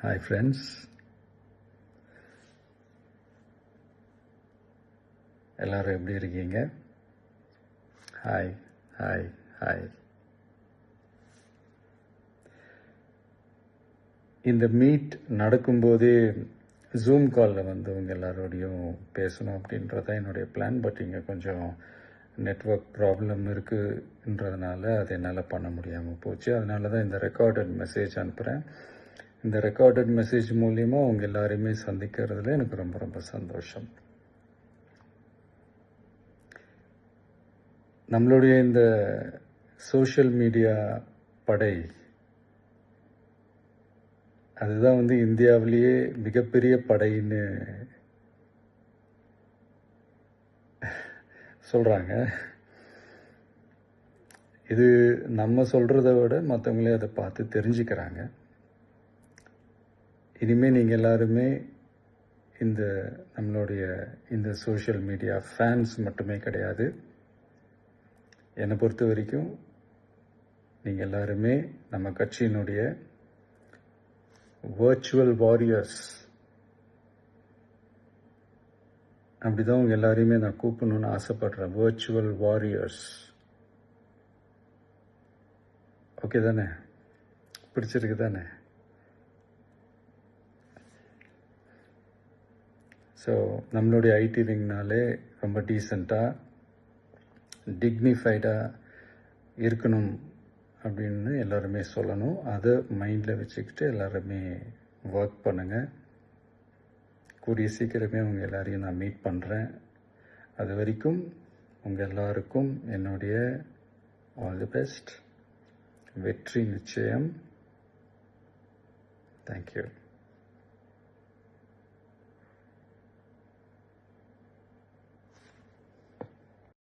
Hi friends, எல்லாரும் எப்படி இருக்கீங்க? Hi hi hi. இந்த மீட் நடக்கும்போதே ஜூம் காலில் வந்து உங்கள் எல்லாரோடையும் பேசணும் அப்படின்றதான் என்னுடைய பிளான். பட் இங்கே கொஞ்சம் நெட்வொர்க் ப்ராப்ளம் இருக்குன்றதுனால அது என்னால் பண்ண முடியாமல் போச்சு. அதனால தான் இந்த ரெக்கார்டட் மெசேஜ் அனுப்புகிறேன். இந்த ரெக்கார்டட் மெசேஜ் மூலிமா உங்கள் எல்லாரையுமே சந்திக்கிறதுல எனக்கு ரொம்ப ரொம்ப சந்தோஷம். நம்மளுடைய இந்த சோஷியல் மீடியா படை அதுதான் வந்து இந்தியாவிலேயே மிகப்பெரிய படைன்னு சொல்கிறாங்க. இது நம்ம சொல்கிறத விட மற்றவங்களே அதை பார்த்து தெரிஞ்சுக்கிறாங்க. இனிமேல் நீங்கள் எல்லாருமே இந்த நம்மளுடைய இந்த சோஷியல் மீடியா ஃபேன்ஸ் மட்டுமே கிடையாது. என்னை பொறுத்த வரைக்கும் நீங்கள் எல்லாருமே நம்ம கட்சியினுடைய வர்ச்சுவல் வாரியர்ஸ். அப்படிதான் உங்கள் எல்லாரையுமே நான் கூப்பிடணும்னு ஆசைப்படுறேன். Virtual warriors. ஓகே தானே? பிடிச்சிருக்கு தானே? ஸோ நம்மளுடைய ஐடி விங்னாலே ரொம்ப டீசெண்டாக டிக்னிஃபைடாக இருக்கணும் அப்படின்னு எல்லாருமே சொல்லணும். அதை மைண்டில் வச்சுக்கிட்டு எல்லாருமே ஒர்க் பண்ணுங்கள். கூடிய சீக்கிரமே உங்கள் எல்லாரையும் நான் மீட் பண்ணுறேன். அது வரைக்கும் உங்கள் எல்லாருக்கும் என்னுடைய ஆல் தி பெஸ்ட். வெற்றி நிச்சயம். தேங்க்யூ.